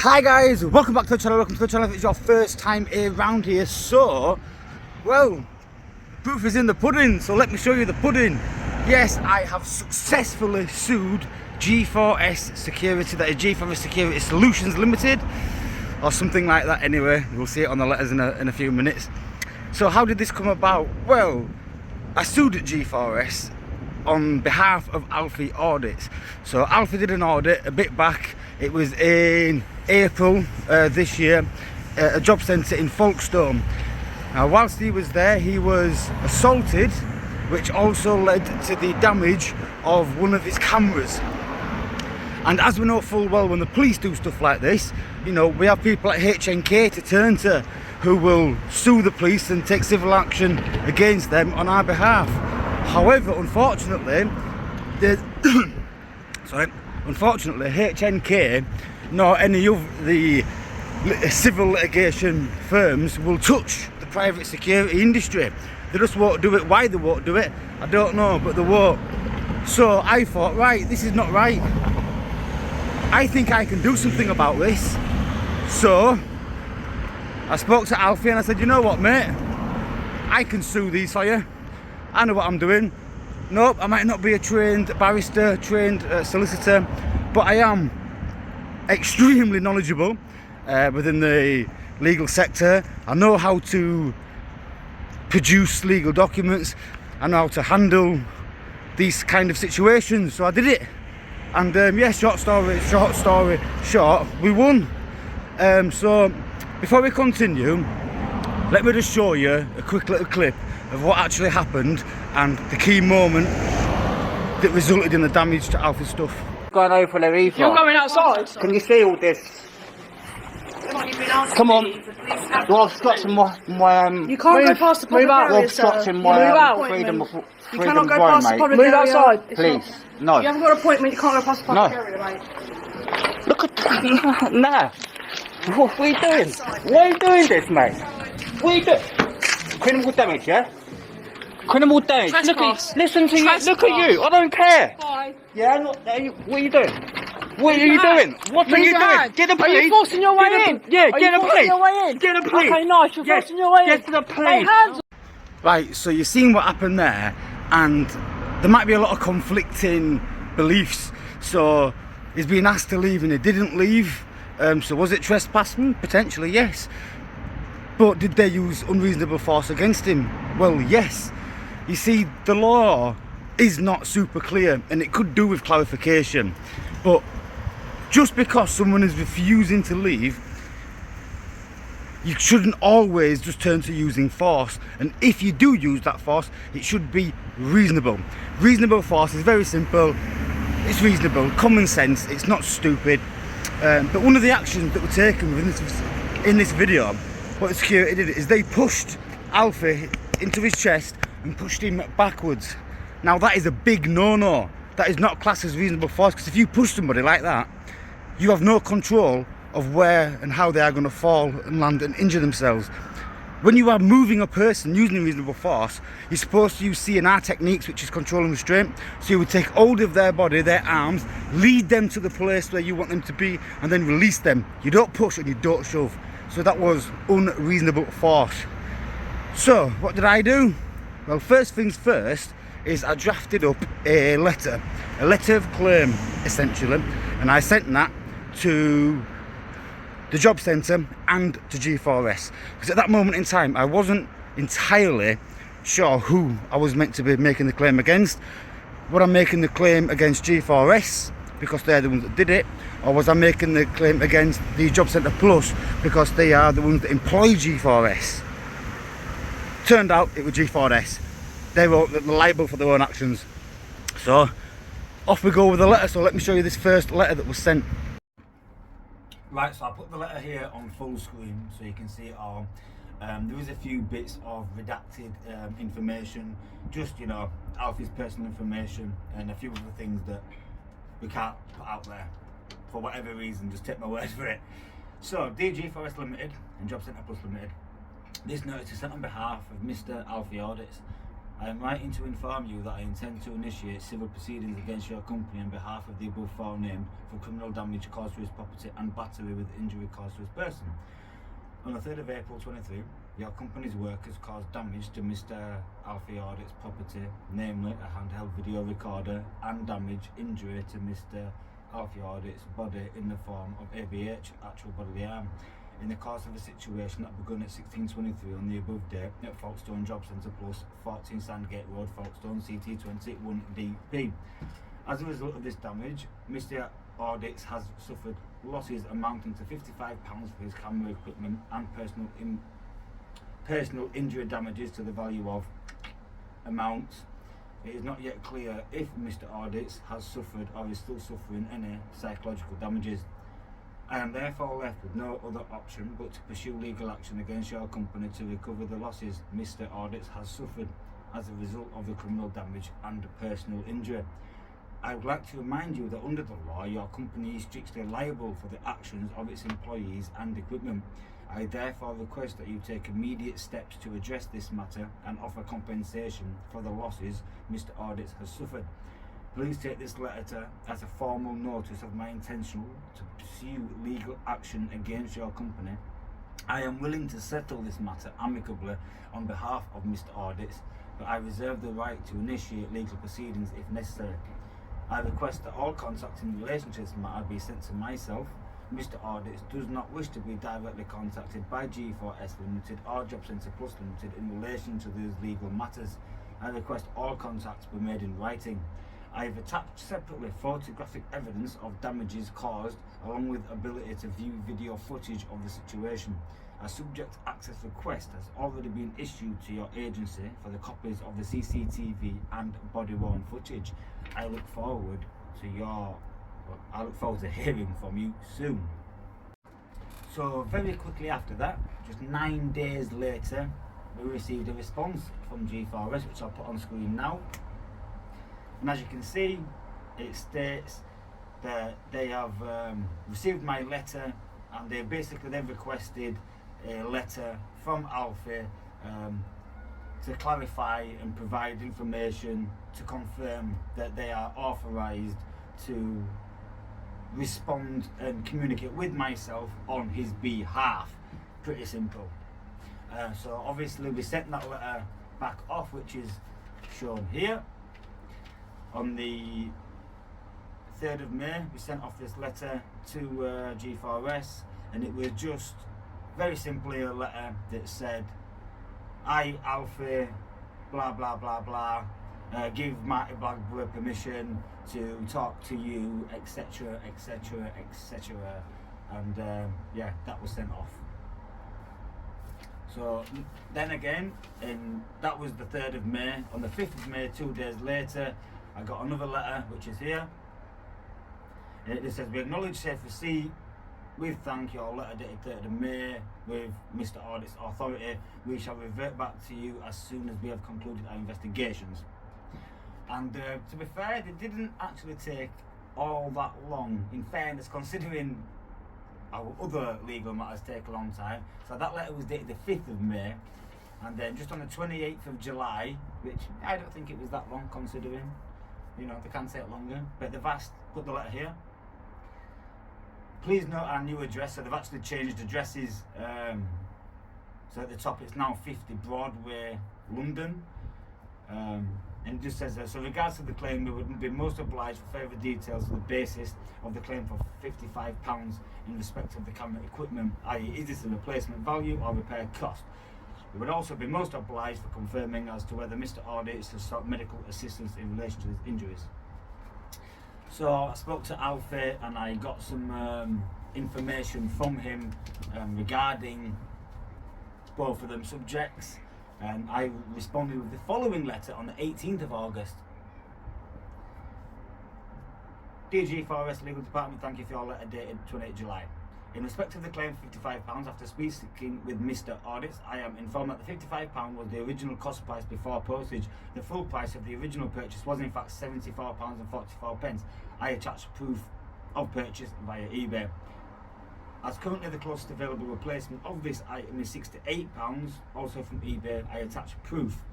Hi guys, welcome back to the channel, welcome to the channel if it's your first time around here. So, well, the proof is in the pudding, so let me show you the pudding. Yes, I have successfully sued G4S Security, that is G4S Security Solutions Limited, or something like that anyway. We'll see it on the letters in a few minutes. So how did this come about? Well, I sued G4S on behalf of Alfie Audits. So Alfie did an audit a bit back. It was in April this year at a job centre in Folkestone. Now whilst he was there, he was assaulted, which also led to the damage of one of his cameras. And as we know full well, when the police do stuff like this, you know, we have people like HNK to turn to who will sue the police and take civil action against them on our behalf. However, unfortunately, unfortunately, HNK nor any of the civil litigation firms will touch the private security industry. They just won't do it. Why they won't do it, I don't know, but they won't. So I thought, right, this is not right. I think I can do something about this. So I spoke to Alfie and I said, you know what, mate, I can sue these for you. I know what I'm doing. Nope, I might not be a trained barrister, trained solicitor, but I am extremely knowledgeable within the legal sector. I know how to produce legal documents. I know how to handle these kind of situations. So I did it. And yeah, short story short, we won. So before we continue, let me just show you a quick little clip of what actually happened and the key moment that resulted in the damage to Alfie's stuff. Going over there either. You're going outside? Can you see all this? Come on. Well, I've got some more. You can't go past the public area, sir. Got some more freedom of You cannot go going, past the mate. public Move area. outside, please. No. You haven't got an appointment, you can't go past the public area, mate. Look at that. Nah. What are you doing? Why are you doing this, mate? What are you doing? Criminal damage, yeah? Criminal damage. Look at, listen to you. Look at you. I don't care. Bye. Yeah, I'm not there. What are you doing? What are you doing? What are you doing? Get the police. Are you forcing your way in? Yeah, get the police. Get the police. Okay, nice. You're forcing your way in. Get to the police. Right, so you've seen what happened there, and there might be a lot of conflicting beliefs. So he's been asked to leave and he didn't leave. So was it trespassing? Potentially, yes. But did they use unreasonable force against him? Well, yes. You see, the law is not super clear and it could do with clarification. But just because someone is refusing to leave, you shouldn't always just turn to using force. And if you do use that force, it should be reasonable. Reasonable force is very simple. It's reasonable, common sense, it's not stupid. But one of the actions that were taken in this video, what the security did is they pushed Alfie into his chest and pushed him backwards. Now that is a big no-no. That is not classed as reasonable force, because if you push somebody like that, you have no control of where and how they are going to fall and land and injure themselves. When you are moving a person using reasonable force, you're supposed to use CNR techniques, which is control and restraint. So you would take hold of their body, their arms, lead them to the place where you want them to be, and then release them. You don't push and you don't shove. So that was unreasonable force. So what did I do? Well, first things first is I drafted up a letter of claim, essentially, and I sent that to the job centre and to G4S, because at that moment in time I wasn't entirely sure who I was meant to be making the claim against. Was I making the claim against G4S because they're the ones that did it, or was I making the claim against the job centre plus because they are the ones that employ G4S? Turned out it was G4S. They were liable for their own actions. So off we go with the letter. So let me show you this first letter that was sent. Right, so I put the letter here on full screen so you can see it all. There is a few bits of redacted information, just, you know, Alfie's personal information and a few other things that we can't put out there for whatever reason. Just take my word for it. So, dear G4S Limited and Job Centre Plus Limited, this notice is sent on behalf of Mr. Alfie Audits. I am writing to inform you that I intend to initiate civil proceedings against your company on behalf of the above forenamed for criminal damage caused to his property and battery with injury caused to his person. On the 3rd of April 23, your company's workers caused damage to Mr. Alfie Audit's property, namely a handheld video recorder, and injury to Mr. Alfie Audit's body in the form of ABH, actual bodily harm, in the course of a situation that begun at 1623 on the above date at Folkestone Job Centre Plus, 14 Sandgate Road, Folkestone, CT21DP. As a result of this damage, Mr. Audits has suffered losses amounting to £55 for his camera equipment and personal injury damages to the value of amounts. It is not yet clear if Mr. Audits has suffered or is still suffering any psychological damages. I am therefore left with no other option but to pursue legal action against your company to recover the losses Mr. Audits has suffered as a result of the criminal damage and personal injury. I would like to remind you that under the law, your company is strictly liable for the actions of its employees and equipment. I therefore request that you take immediate steps to address this matter and offer compensation for the losses Mr. Audits has suffered. Please take this letter as a formal notice of my intention to pursue legal action against your company. I am willing to settle this matter amicably on behalf of Mr. Audits, but I reserve the right to initiate legal proceedings if necessary. I request that all contact in relation to this matter be sent to myself. Mr. Audits does not wish to be directly contacted by G4S Limited or Job Centre Plus Limited in relation to these legal matters. I request all contacts be made in writing. I have attached separately photographic evidence of damages caused along with ability to view video footage of the situation. A subject access request has already been issued to your agency for the copies of the CCTV and body-worn footage. I look forward to hearing from you soon. So very quickly after that, just 9 days later, we received a response from G4S, which I'll put on screen now. And as you can see, it states that they have received my letter, and they've requested a letter from Alfie to clarify and provide information to confirm that they are authorised to respond and communicate with myself on his behalf. Pretty simple. So obviously we sent that letter back off, which is shown here. On the 3rd of May, we sent off this letter to G4S, and it was just very simply a letter that said, I, Alfie, blah blah blah blah, give Marti Blagborough permission to talk to you, etc, etc, etc, and yeah, that was sent off. So then again, that was the 3rd of May. On the 5th of May, 2 days later, I got another letter, which is here. It says, we acknowledge safe receipt. We thank your letter dated 3rd of May with Mr. Audit's authority. We shall revert back to you as soon as we have concluded our investigations. And to be fair, they didn't actually take all that long. In fairness, considering our other legal matters take a long time. So that letter was dated the 5th of May. And then just on the 28th of July, which I don't think it was that long considering, you know, they can take longer, but they've put the letter here. Please note our new address. So they've actually changed addresses. So at the top it's now 50 Broadway, London. And it just says so regards to the claim, we would be most obliged for further details of the basis of the claim for £55 in respect of the camera equipment, i.e. is this a replacement value or repair cost? We would also be most obliged for confirming as to whether Mr. Audits has sought medical assistance in relation to his injuries. So I spoke to Alfie and I got some information from him regarding both of them subjects, and I responded with the following letter on the 18th of August. Dear G4S Legal Department, thank you for your letter dated 28 July. In respect of the claim for £55, after speaking with Mr. Audits, I am informed that the £55 was the original cost price before postage. The full price of the original purchase was in fact £74.44. I attached proof of purchase via eBay. As currently the closest available replacement of this item is £68, also from eBay, I attach proof.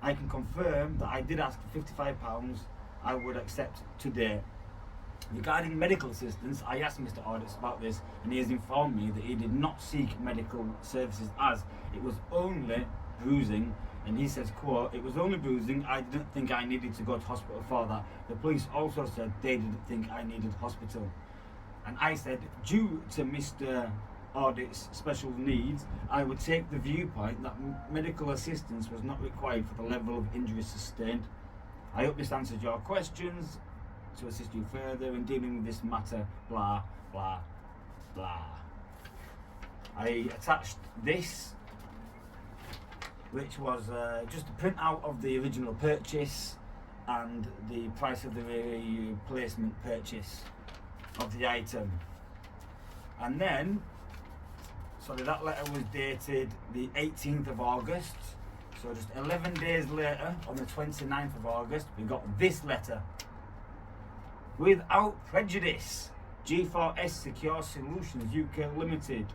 I can confirm that I did ask for £55 I would accept today. Regarding medical assistance, I asked Mr. Audits about this, and he has informed me that he did not seek medical services as it was only bruising, and he says, quote, "It was only bruising, I didn't think I needed to go to hospital for that. The police also said they didn't think I needed hospital." And I said, due to Mr. Audit's special needs, I would take the viewpoint that medical assistance was not required for the level of injury sustained. I hope this answers your questions to assist you further in dealing with this matter, blah, blah, blah. I attached this, which was just a printout of the original purchase and the price of the replacement purchase of the item. And then, sorry, that letter was dated the 18th of August. So just 11 days later, on the 29th of August, we got this letter. Without prejudice, G4S Secure Solutions UK Limited.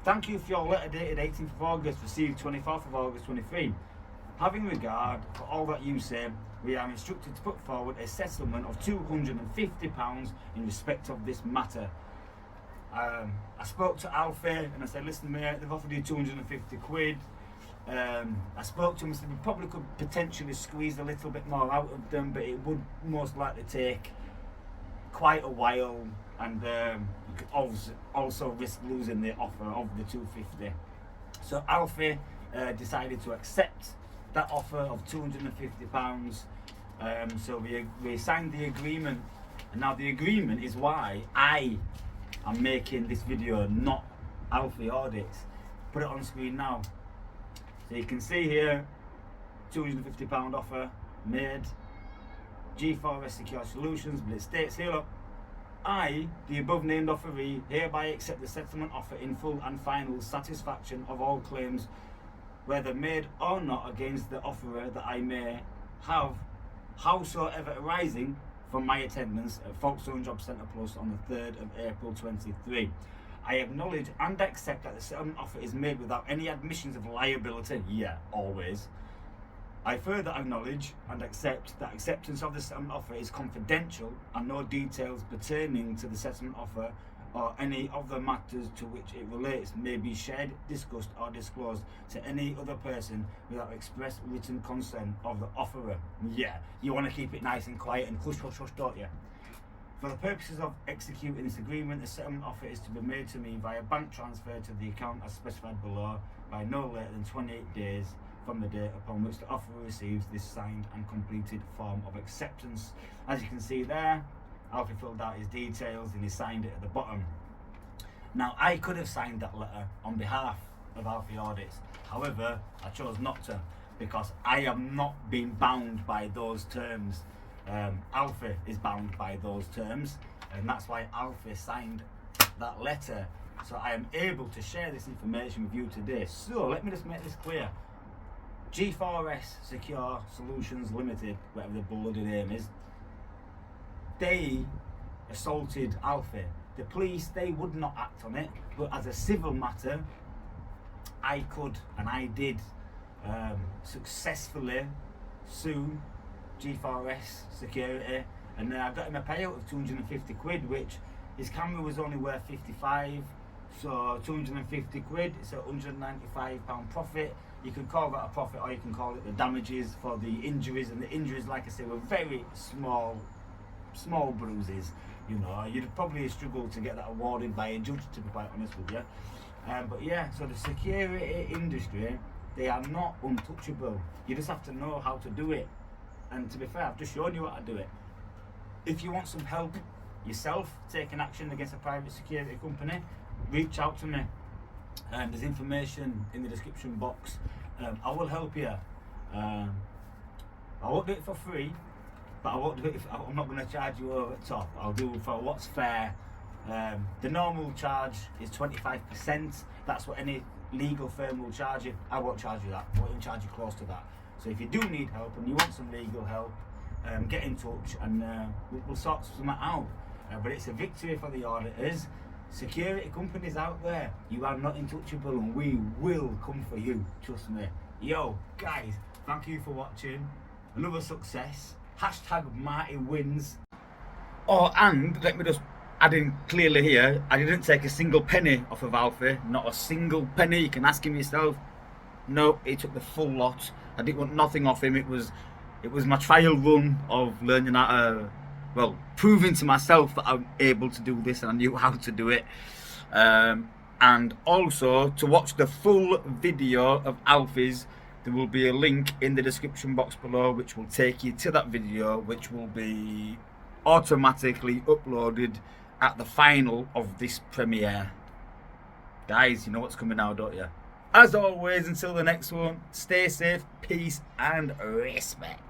Thank you for your letter dated 18th of August, received 24th of August 23. Having regard for all that you say, we are instructed to put forward a settlement of £250 in respect of this matter. I spoke to Alfie and I said, listen mate, they've offered you 250 quid. I spoke to him and said we probably could potentially squeeze a little bit more out of them, but it would most likely take quite a while, and you could also risk losing the offer of the 250. So Alfie decided to accept that offer of £250. So we signed the agreement, and now the agreement is why I am making this video, not Alfie Audits. Put it on screen now. So you can see here, £250 offer made, G4S Secure Solutions, but it states here, look, I, the above named offeree, hereby accept the settlement offer in full and final satisfaction of all claims, whether made or not, against the offerer that I may have, howsoever arising from my attendance at Folkestone Job Centre Plus on the 3rd of April 23. I acknowledge and accept that the settlement offer is made without any admissions of liability. Yeah, always. I further acknowledge and accept that acceptance of the settlement offer is confidential and no details pertaining to the settlement offer or any of the matters to which it relates may be shared, discussed or disclosed to any other person without express written consent of the offerer. Yeah, you want to keep it nice and quiet and hush hush hush, don't you? For the purposes of executing this agreement, the settlement offer is to be made to me via bank transfer to the account as specified below by no later than 28 days from the date upon which the offerer receives this signed and completed form of acceptance. As you can see there, Alfie filled out his details and he signed it at the bottom. Now, I could have signed that letter on behalf of Alfie Audits. However, I chose not to because I am not being bound by those terms. Alfie is bound by those terms, and that's why Alfie signed that letter. So I am able to share this information with you today. So let me just make this clear. G4S Secure Solutions Limited, whatever the bloody name is, they assaulted Alfie. The police, they would not act on it, but as a civil matter, I could and I did successfully sue G4S Security, and I got him a payout of 250 quid, which his camera was only worth 55, so 250 quid, it's a £195 profit. You can call that a profit or you can call it the damages for the injuries, and the injuries, like I say, were very small bruises. You know, you'd probably struggle to get that awarded by a judge, to be quite honest with you. But yeah, so the security industry, they are not untouchable. You just have to know how to do it. And to be fair, I've just shown you how to do it. If you want some help yourself taking action against a private security company, reach out to me. There's information in the description box. I will help you. I won't do it for free, but I won't do it I'm not going to charge you over the top. I'll do it for what's fair. The normal charge is 25%. That's what any legal firm will charge you. I won't charge you that. I won't even charge you close to that. So if you do need help and you want some legal help, get in touch and we'll sort something out. But it's a victory for the auditors. Security companies out there, you are not untouchable and we will come for you. Trust me. Yo, guys, Thank you for watching. Another success. Hashtag Marty wins. Oh, and let me just add in clearly here, I didn't take a single penny off of Alfie. Not a single penny. You can ask him yourself. No, he took the full lot. I didn't want nothing off him. It was my trial run of learning how to, well, proving to myself that I'm able to do this and I knew how to do it. And also, to watch the full video of Alfie's, there will be a link in the description box below which will take you to that video, which will be automatically uploaded at the final of this premiere. Guys, you know what's coming now, don't you? As always, until the next one, stay safe, peace and respect.